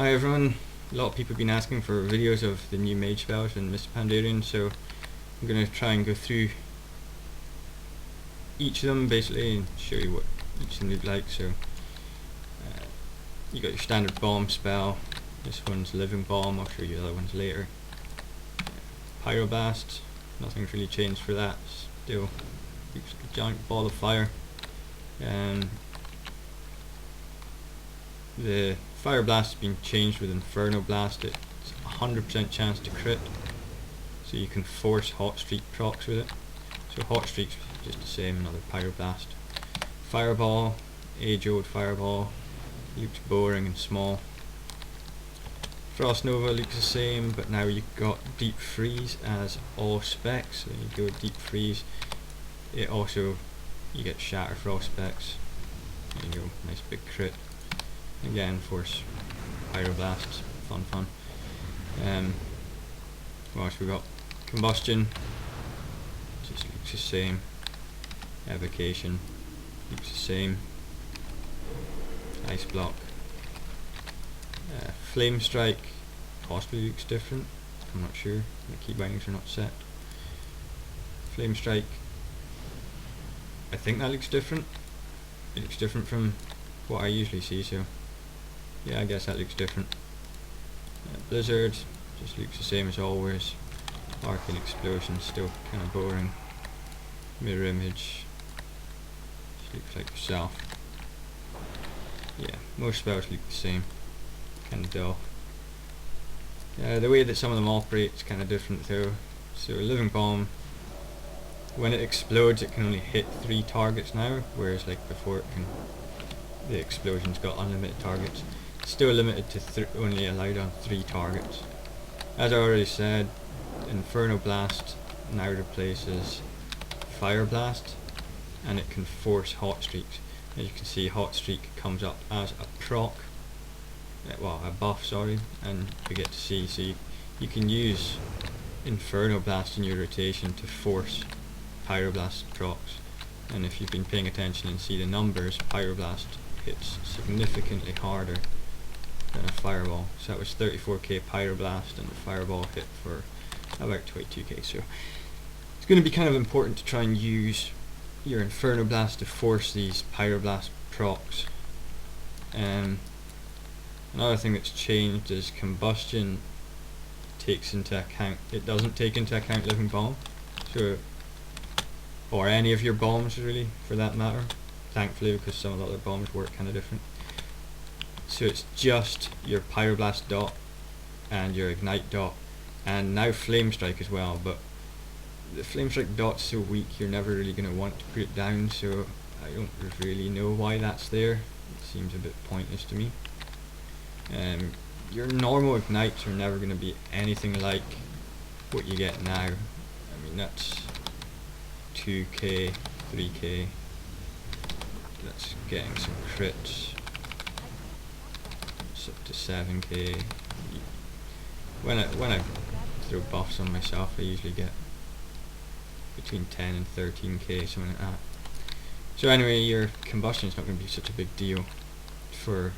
Hi everyone, a lot of people have been asking for videos of the new mage spells in Mr. Pandarian, so I'm going to try and go through each of them basically and show you what each of them look like. So you got your standard bomb spell, this one's living bomb, I'll show you the other ones later. Pyroblast, nothing's really changed for that, still looks like a giant ball of fire. The Fire Blast has been changed with Inferno Blast. It's 100% chance to crit, so you can force Hot Streak procs with it. So Hot Streak's just the same, another Pyro Blast. Fireball, age-old Fireball, looks boring and small. Frost Nova looks the same, but now you've got Deep Freeze as all specs. So you go Deep Freeze. It also, you get Shatter for all specs. There you go, nice big crit. Again, force Pyroblast, fun. What else we got? Combustion, just looks the same. Evocation, looks the same. Ice Block. Flame Strike, possibly looks different, I'm not sure, the key bindings are not set. Flame Strike, I think that looks different. It looks different from what I usually see, so yeah, I guess that looks different. Blizzard just looks the same as always. Arcane Explosion still kind of boring. Mirror Image just looks like yourself. Yeah, most spells look the same, kind of dull. The way that some of them operate is kind of different though. So Living Bomb, when it explodes it can only hit 3 targets now, whereas like before the explosion's got unlimited targets. Still limited to only allowed on 3 targets. As I already said, Inferno Blast now replaces Fire Blast, and it can force Hot Streaks. As you can see, Hot Streak comes up as a proc, a buff, sorry, and we get to see, so you can use Inferno Blast in your rotation to force Pyroblast procs, and if you've been paying attention and see the numbers, Pyroblast hits significantly harder than a Fireball. So that was 34k Pyroblast and the Fireball hit for about 22k, so it's going to be kind of important to try and use your Inferno Blast to force these Pyroblast procs. Another thing that's changed is Combustion takes into account, it doesn't take into account Living Bomb, so, or any of your bombs really for that matter, thankfully, because some of the other bombs work kind of different. So it's just your Pyroblast dot and your Ignite dot, and now Flame Strike as well, but the Flame Strike dot's so weak you're never really going to want to put it down, so I don't really know why that's there. It seems a bit pointless to me. Your normal Ignites are never going to be anything like what you get now. I mean, that's 2k, 3k, that's getting some crits. Up to 7k. When I throw buffs on myself, I usually get between 10 and 13k, something like that. So anyway, your combustion is not going to be such a big deal for,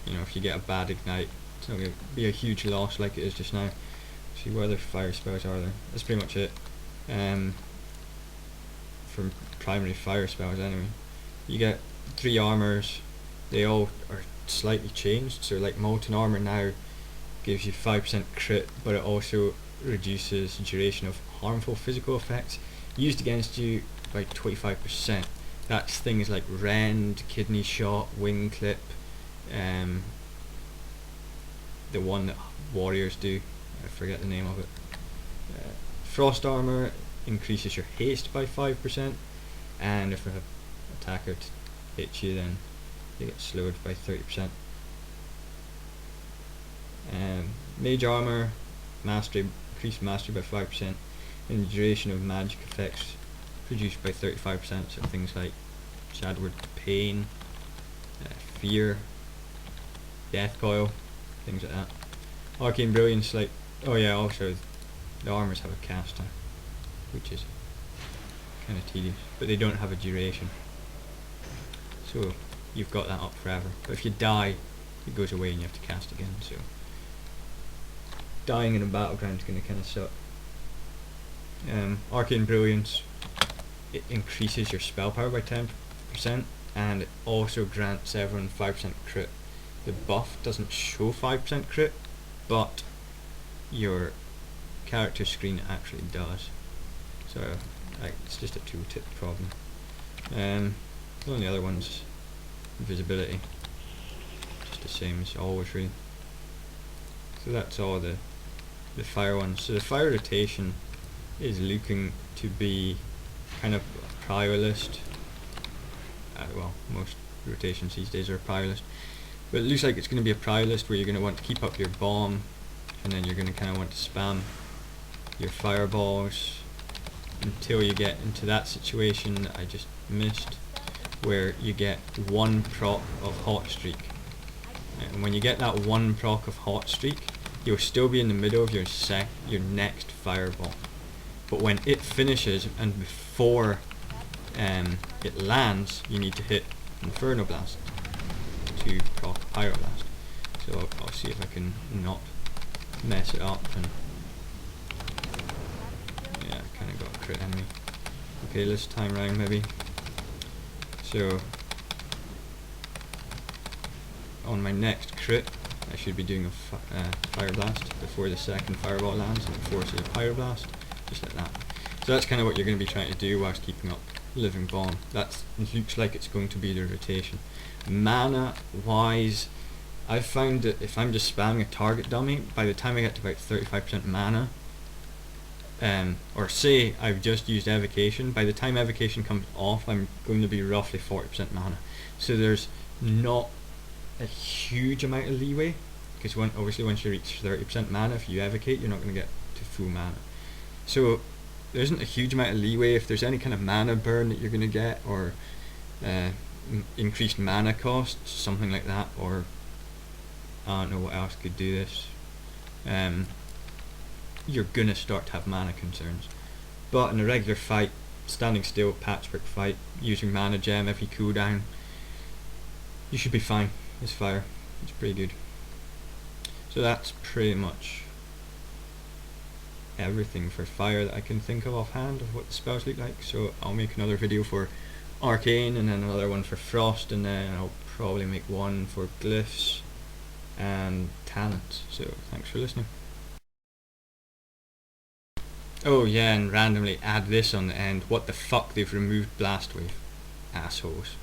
if you get a bad ignite. It's not going to be a huge loss like it is just now. See what other fire spells are there. That's pretty much it. From primary fire spells anyway. You get 3 armors. They all are slightly changed, so like Molten Armor now gives you 5% crit, but it also reduces duration of harmful physical effects used against you by 25%. That's things like Rend, Kidney Shot, Wing Clip, the one that warriors do, I forget the name of it. Frost Armor increases your haste by 5%, and if an attacker hits you, then they get slowed by 30%. Mage Armor, Mastery, increased Mastery by 5%, and the duration of magic effects reduced by 35%, so things like Shadowward Pain, Fear, Death Coil, things like that. Arcane Brilliance, also the armors have a caster, which is kind of tedious, but they don't have a duration. So you've got that up forever. But if you die, it goes away and you have to cast again, so dying in a battleground is going to kind of suck. Arcane Brilliance, it increases your spell power by 10%, and it also grants everyone 5% crit. The buff doesn't show 5% crit, but your character screen actually does. So it's just a tooltip problem. The only other one's invisibility, just the same as always really. So that's all the fire ones. So the fire rotation is looking to be kind of a prior list. Well, most rotations these days are a prior list, but it looks like it's going to be a prior list where you're going to want to keep up your bomb, and then you're going to kind of want to spam your fireballs until you get into that situation that I just missed, where you get 1 proc of hot streak. And when you get that 1 proc of hot streak, you'll still be in the middle of your next fireball. But when it finishes and before it lands, you need to hit Inferno Blast to proc Pyroblast. So I'll see if I can not mess it up. And yeah, I kind of got a crit enemy. Okay, this time round maybe. So on my next crit, I should be doing a Fire Blast before the second Fireball lands, and it forces a Pyroblast, just like that. So that's kind of what you're going to be trying to do whilst keeping up Living Bomb. That looks like it's going to be the rotation. Mana wise, I've found that if I'm just spamming a target dummy, by the time I get to about 35% mana, or say I've just used Evocation, by the time Evocation comes off, I'm going to be roughly 40% mana. So there's not a huge amount of leeway, because obviously once you reach 30% mana, if you Evocate, you're not going to get to full mana. So there isn't a huge amount of leeway. If there's any kind of mana burn that you're going to get, or increased mana costs, something like that, or I don't know what else could do this, you're gonna start to have mana concerns. But in a regular fight, standing still, patchwork fight, using mana gem every cooldown, you should be fine. This fire, it's pretty good. So that's pretty much everything for fire that I can think of offhand of what the spells look like. So I'll make another video for Arcane, and then another one for Frost, and then I'll probably make one for glyphs and talents. So thanks for listening. Oh yeah, and randomly add this on the end. What the fuck, they've removed Blast Wave. Assholes.